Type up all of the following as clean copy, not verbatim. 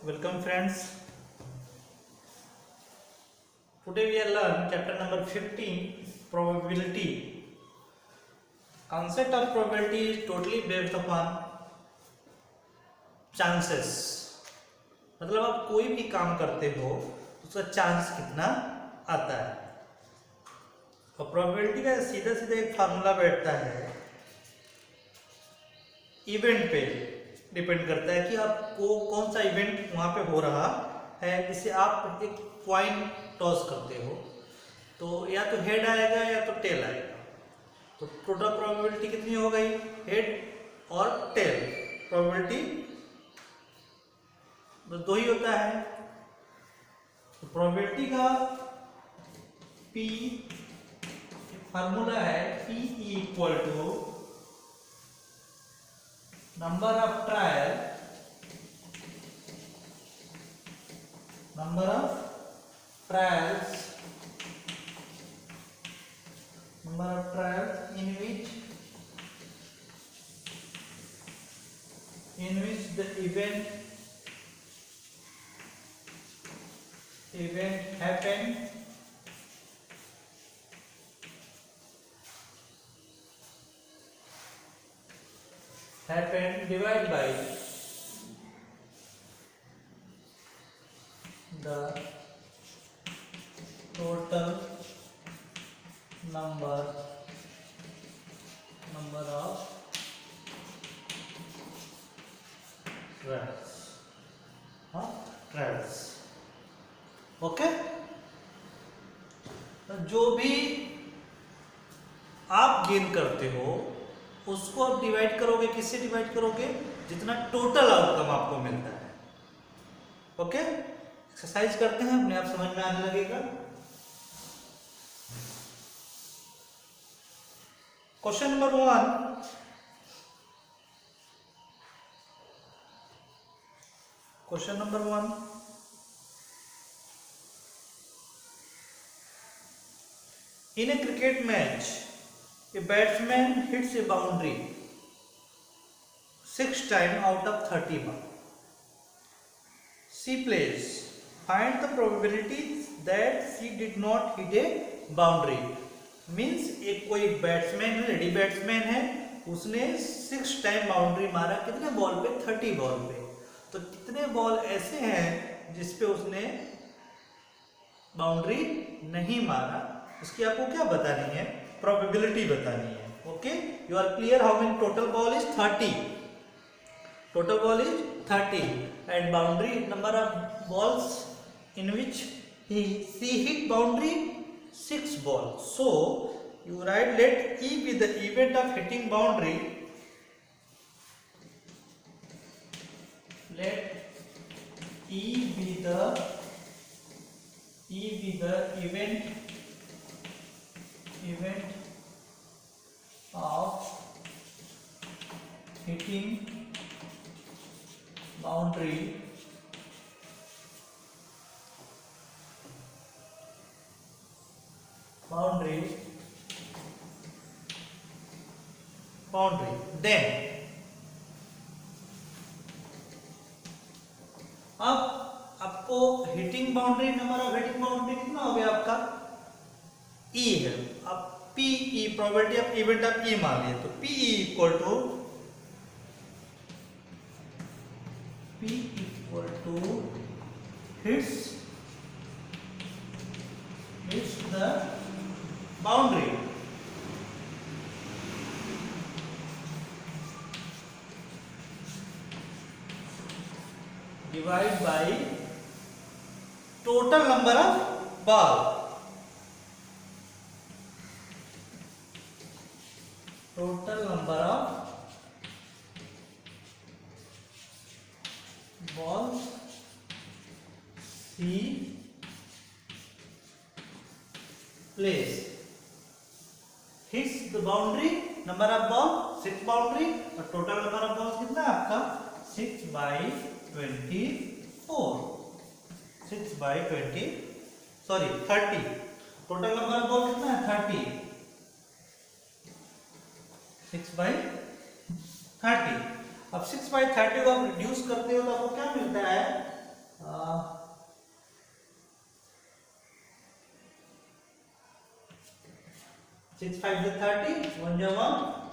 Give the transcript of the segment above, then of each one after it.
Welcome friends. Today we are learn chapter number 15 probability. Concept of probability is totally based upon chances. मतलब आप कोई भी काम करते हो उसका चांस कितना आता है और प्रोबेबिलिटी का सीधा सीधा एक फार्मूला बैठता है इवेंट पे डिपेंड करता है कि आपको कौन सा इवेंट वहाँ पे हो रहा है। जिसे आप एक कॉइन टॉस करते हो तो या तो हेड आएगा या तो टेल आएगा। तो टोटल प्रोबेबिलिटी कितनी हो गई, हेड और टेल प्रोबेबिलिटी बस दो ही होता है। तो प्रोबेबिलिटी का पी फार्मूला है P equal to number of trials in which the event happened divided by the total number of trials। Okay, जो भी आप गेन करते हो उसको आप डिवाइड करोगे, किससे डिवाइड करोगे, जितना टोटल आउटकम आपको मिलता है। ओके, एक्सरसाइज करते हैं, अपने आप समझ में आने लगेगा। Question number 1, in a cricket match a batsman hits a boundary 6 times out of 30 balls. She plays. Find the probability that she did not hit a boundary. Means एक कोई बैट्समैन है, लेडी बैट्समैन है, उसने 6 time boundary मारा। कितने ball पे? 30 ball पे। तो कितने बॉल ऐसे हैं जिसपे उसने बाउंड्री नहीं मारा, उसकी आपको क्या बतानी है? प्रोबेबिलिटी बतानी है। Okay, you are clear? How many total ball is 30? Total ball is 30 and boundary number of balls in which she hit boundary 6 balls. So you write let E be the event of hitting boundary. Let E be the event of hitting boundary then अब आपको hitting boundary, number of hitting boundary कितना हो गया आपका? E है। अब PE probability of event आप E मान लिए, तो PE equal to hits the boundary divide by total number of ball. Total number of balls she plays. Hits the boundary, number of ball 6 boundary और total number of balls कितना है आपका? 6 by 24। 6 by 30। Total number of ball कितना है? 30। 6 by 30। अब 6/30 को आप reduce करते हो तो आपको क्या मिलता है? सिक्स फाइव 30, 1 जा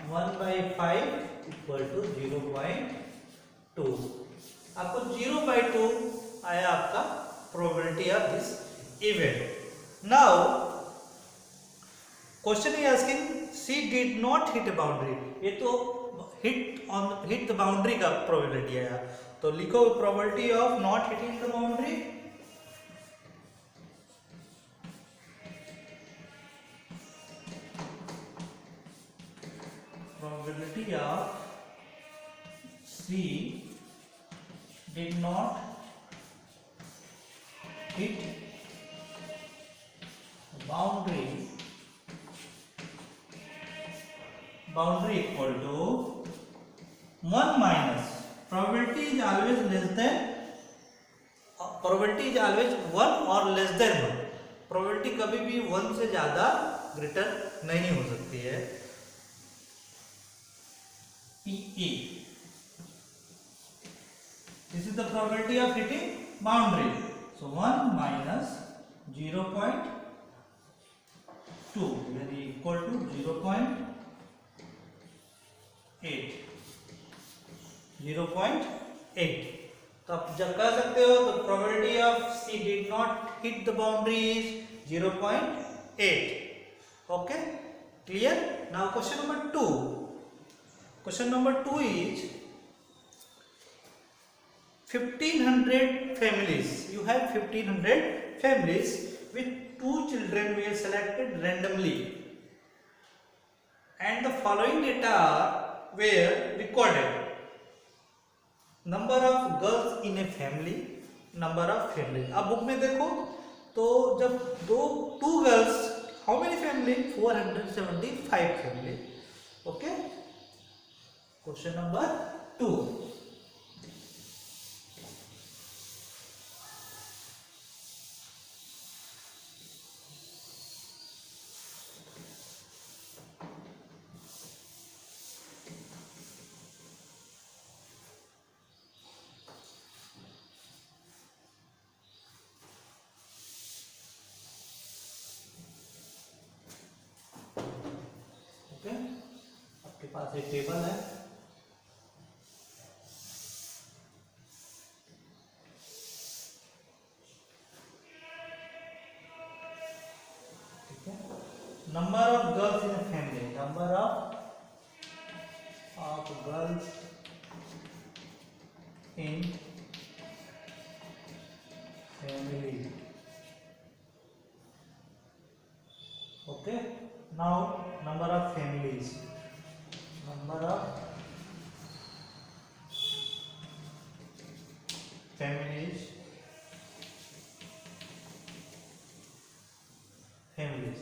1/5 इक्वल टू 0.2। आपको 0/2 आया आपका probability of this event. Now question is asking C did not hit boundary, ये तो हिट द बाउंड्री का प्रोबेबिलिटी आया, तो लिखो probability of not hitting the boundary. Probability of C did not hit boundary equal to 1 minus probability is always less than probability is always 1 or less than 1। probability कभी भी 1 से ज्यादा greater नहीं हो सकती है। PE, this is the probability of hitting boundary, so 1 minus 0.2 is equal to 0.8 तो आप जब कह सकते हो तो probability of C did not hit the boundary is 0.8। okay, clear? Now question number 2, question number 2 is 1500 families, you have 1500 families with 2 children were selected randomly and the following data were recorded: number of girls in a family, number of families। अब book में देखो तो जब two girls, how many family? 475 family। okay, question number 2, okay आपके पास एक table है, ठीक है। Number of girls in a family, number of girls in family. okay, now number of families, number of families, families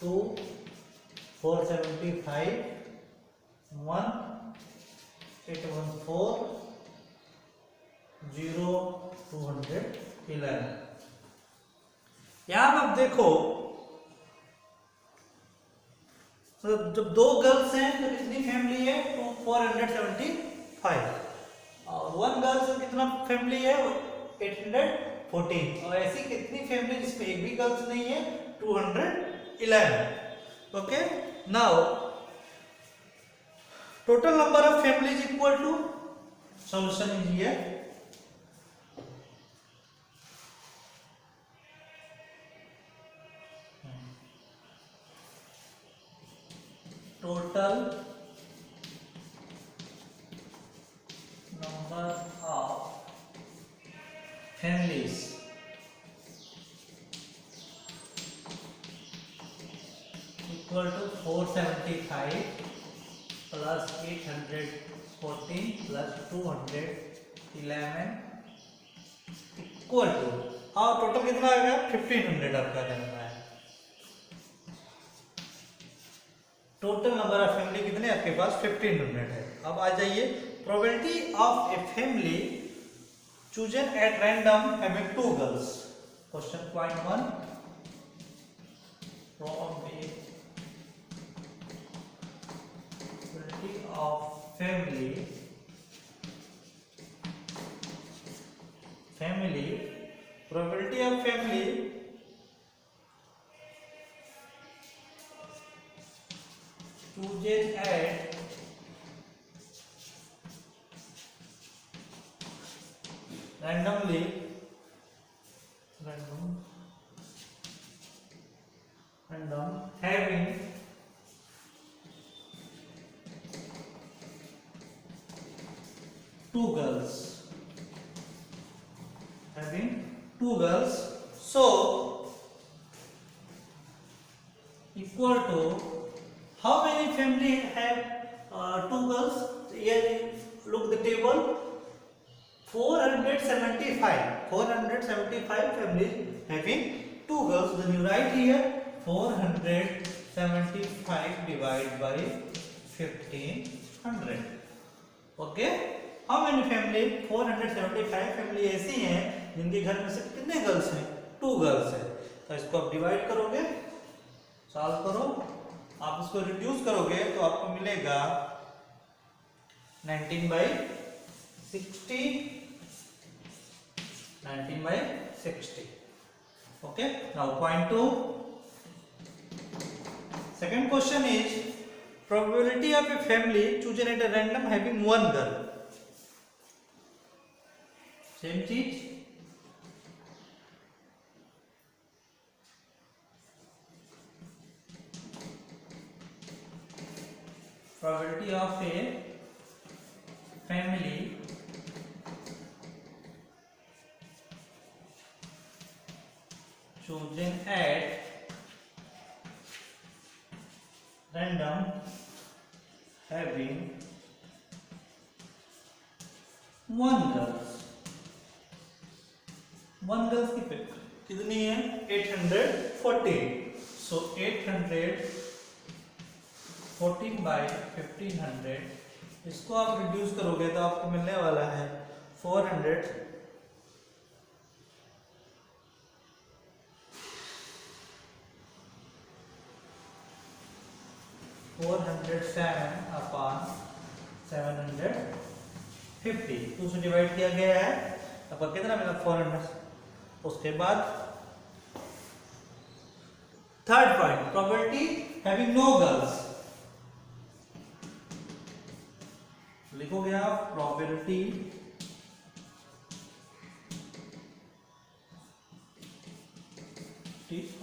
2 475 1 814 0 211। यहां आप देखो तो जब 2 गर्ल्स हैं तो कितनी फैमिली है? तो 475 और 1 गर्ल्स कितना फैमिली है? 814। और ऐसी कितनी फैमिली जिसमें एक भी गर्ल्स नहीं है? 211। Okay, now total number of families equal to, solution is here, total number of families equal to 475 plus 814 plus 211 equal to, हाँ टोटल कितना आएगा? 1500 आपका करना है। टोटल नंबर ऑफ फैमिली कितने आपके पास? 1500 है। अब आ जाइए probability of a family chosen at random having 2 girls. Question point 1, probability of family chosen at randomly having two girls, so equal to how many family have two girls? Here look the table. 475 families having two girls. Then you write here 475 divided by 1500. Okay, how many family? 475 family ऐसी हैं जिनके घर में से कितने girls हैं? 2 girls हैं। तो इसको आप डिवाइड करोगे, सॉल्व करो, आप इसको रिड्यूस करोगे तो आपको मिलेगा 19/60। Okay, now point 2. Second question is probability of a family chosen at a random having one girl. Same चीज, probability of a family chosen at random having one girls की पिक कितनी है? 814। सो 814 by 1500, इसको आप रिड्यूस करोगे तो आपको मिलने वाला है 407/750। 2 से डिवाइड किया गया है, आपको कितना मिला? 400। उसके बाद third point, probability having no girls. लिखोगे आप probability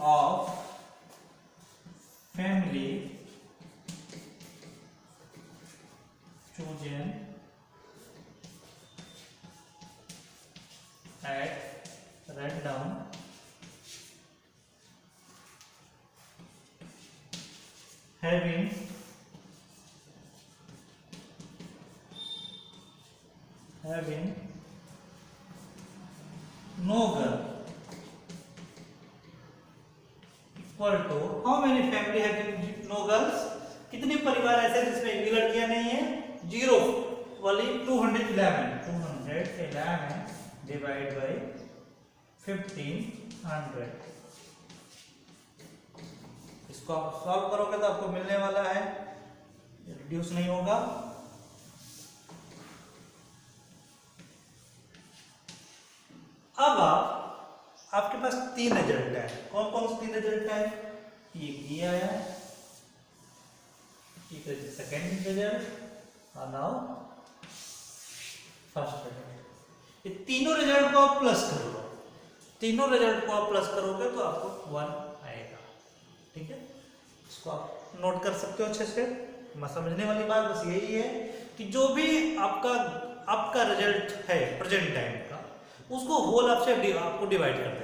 of family chosen at random having no girl equal to how many family having no girls? कितने परिवार ऐसे हैं जिसमें एक भी लड़कियां नहीं है? 0 वाली 211 डिवाइड बाय 1500। इसको आप सॉल्व करोगे तो आपको मिलने वाला है, रिड्यूस नहीं होगा। अब आपके पास 3 रिजल्ट है। कौन कौन से 3 रिजल्ट है? ये आया, सेकेंड रिजल्ट और नाउ फर्स्ट रिजल्ट। ये तीनों रिजल्ट को आप प्लस कर लो। तीनों रिजल्ट को आप प्लस करोगे तो आपको 1 आएगा। ठीक है, इसको आप नोट कर सकते हो अच्छे से। समझने वाली बात बस यही है कि जो भी आपका रिजल्ट है प्रेजेंट टाइम का, उसको होल आपको डिवाइड कर देना है।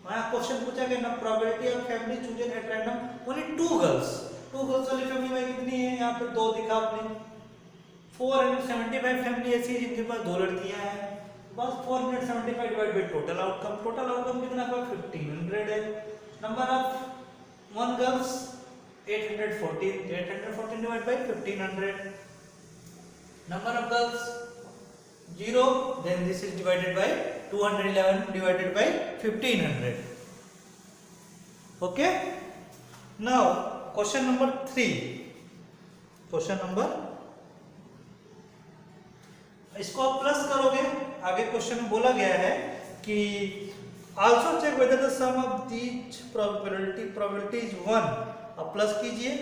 वहाँ क्वेश्चन पूछा गया ना, probability of family chosen at random only 2 girls वाली फैमिली में कितनी है? यहाँ पे 2 दिखा आपने। 475 फैमिली ऐसी है जिनके पास 2 लड़कियां हैं, बस 475 डिवाइड बाय टोटल आउटकम कितना है? 1500 है। Number of 1 girls 814 divide by 1500। Number of girls 0, then this is divided by 211 divided by 1500. Okay, now question number 3। इसको आप प्लस करोगे। आगे क्वेश्चन में बोला गया है कि also check whether the sum of each probability is 1. अब प्लस कीजिए,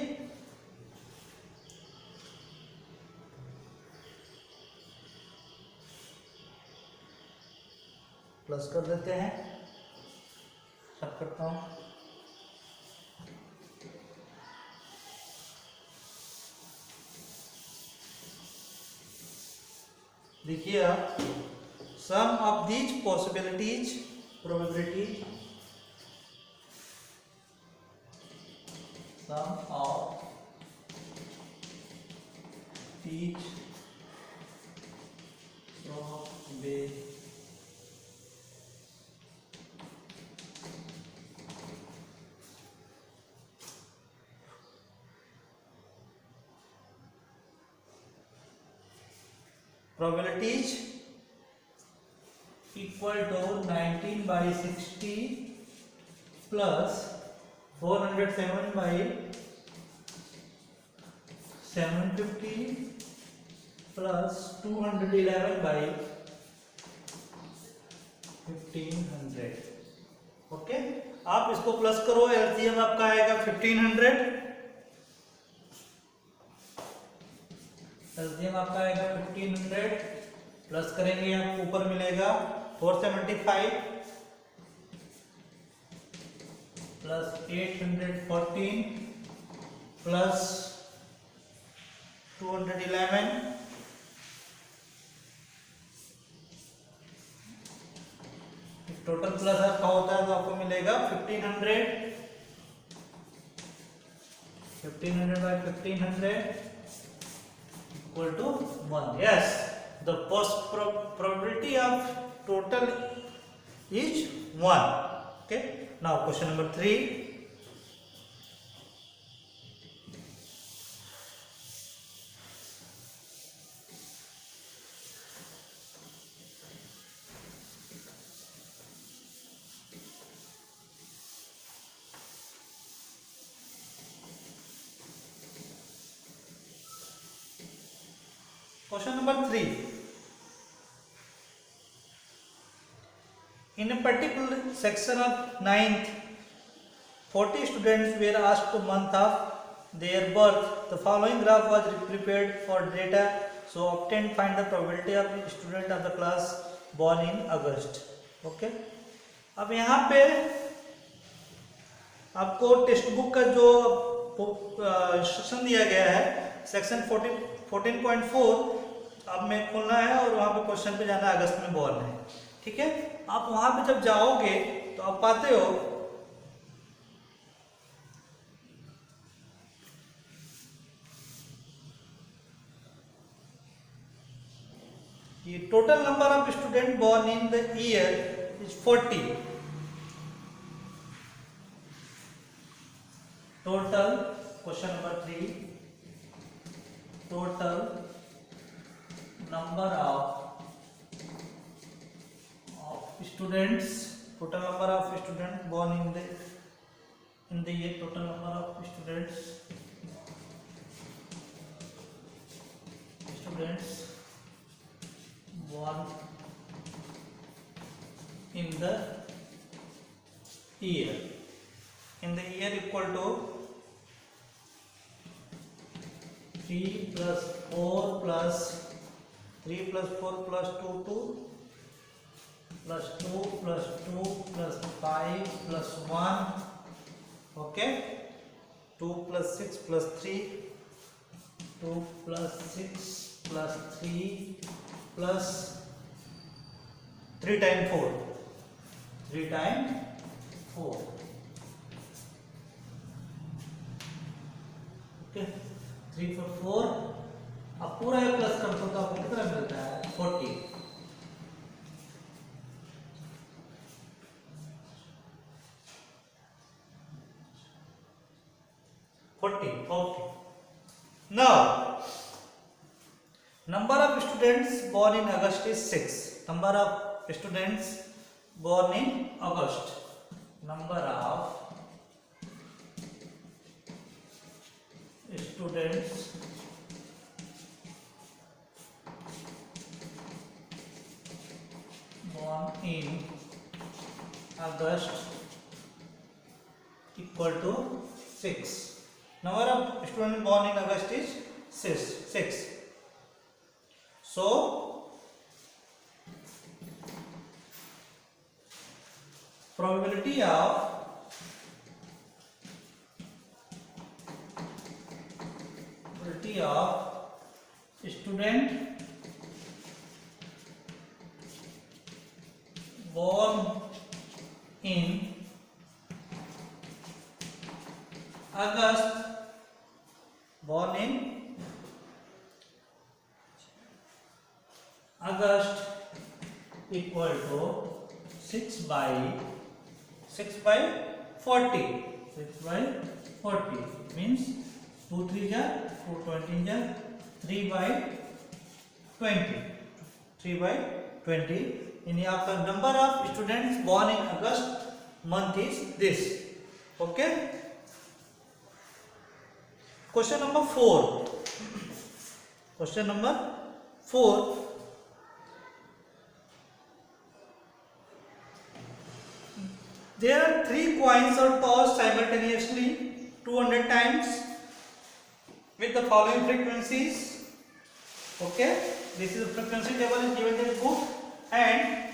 प्लस कर देते हैं, सब करता हूं। देखिए आप, sum of these possibilities probability, sum of each probabilities equal to 19 by 60 plus 407 by 750 plus 211 by 1500। Okay, आप इसको प्लस करो, एलसीएम आपका आएगा 1500, एलसीएम आपका आएगा 1500, प्लस करेंगे आपको ऊपर मिलेगा 475 प्लस 814 प्लस 211 टोटल प्लस आपका होता है तो आपको मिलेगा 1500 by 1500 equal to 1. Yes, the probability of total is 1. Okay, now question number 3. Question number 3. In a particular section of 9th, 40 students were asked the month of their birth. The following graph was prepared for data. So obtain, find the probability of student of the class born in August. Okay. अब यहाँ पे आपको text book का जो instruction दिया गया है section 14.4 अब में खोलना है और वहां पे क्वेश्चन पे जाना है, अगस्त में बॉर्न है। ठीक है, आप वहां पे जब जाओगे तो आप पाते हो कि total number of student born in the year is 40। Total, question number 3, total number of students, total number of students born in the year, total number of students born in the year equal to 3 plus 4 plus 3 plus 4 plus 2 2 plus 2 plus 2 plus 5 plus 1, okay, 2 plus 6 plus 3, 2 plus 6 plus 3 plus 3 times 4, 3 times 4, okay, 3 for 4। अब पूरा ये plus कर दो तो आपको कितना मिलता है 40। Okay. Now, number of students born in August is 6. Number of students born in August. Number of students born in August equal to 6. Number of students born in August is 6. So probability of student born in August equal to 6 by 40. 6 by 40 means 2 3 ja 2 20 ja 3 by 20. 3 by 20. In आपका number of students born in August month is this. Okay. Question number 4. Question number 4. There are 3 coins are tossed simultaneously 200 times with the following frequencies. Okay, this is the frequency table is given in the book, and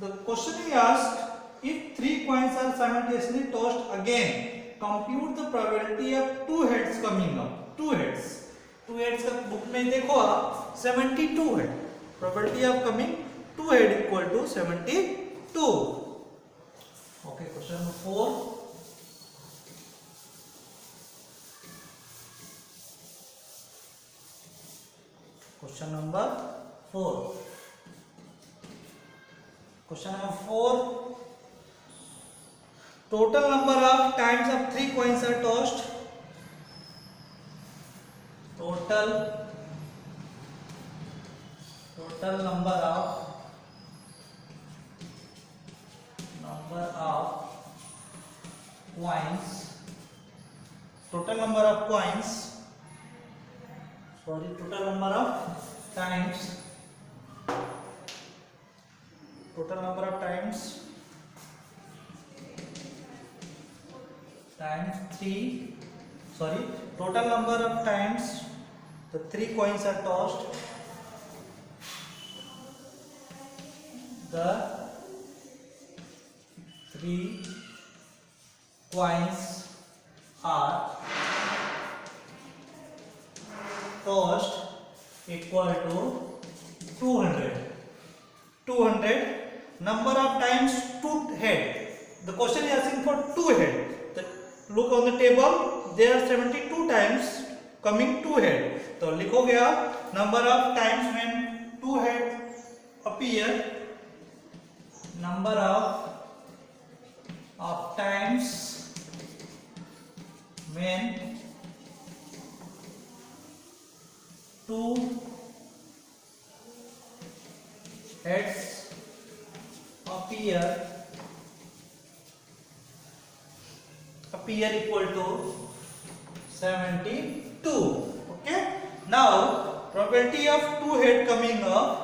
the question is asked, if 3 coins are simultaneously tossed again, compute the probability of 2 heads coming up. 2 heads का book में देखो आप 72 है. Probability of coming 2 head equal to 72. Okay, question number 4. Question number 4. Question number 4. Total number of times of 3 coins are tossed. Total number of coins. Total number of coins. Sorry, total number of times. Total number of times. Times 3. Sorry, total number of times the 3 coins are tossed. The 3 coins are tossed equal to 200. 200 number of times 2 head. The question is asking for 2 head. Look on the table, there are 72 times coming 2 head. तो लिखोगे आप number of times when 2 head appear. Number of times when 2 heads appear equal to 72. Okay. Now probability of 2 head coming up.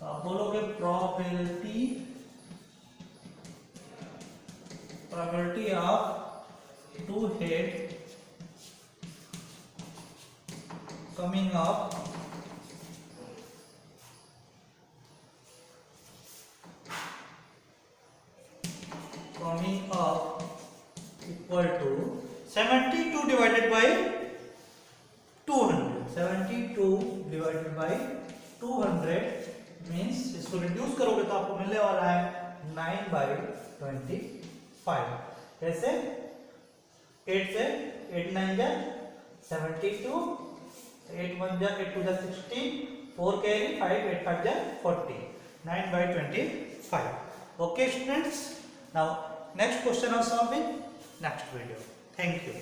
आप बोलोगे probability of 2 head coming up equal to 72 divided by 200. 72 divided by 200 means इसको reduce करोगे तो आपको मिलने वाला है 9/25. कैसे? 8 से 8 9 जा 72, 8 1 जा 8 2 जा 16, 4 carry 5 8 5 जा 40. 9/25. Okay students, now next question are solving next video. Thank you.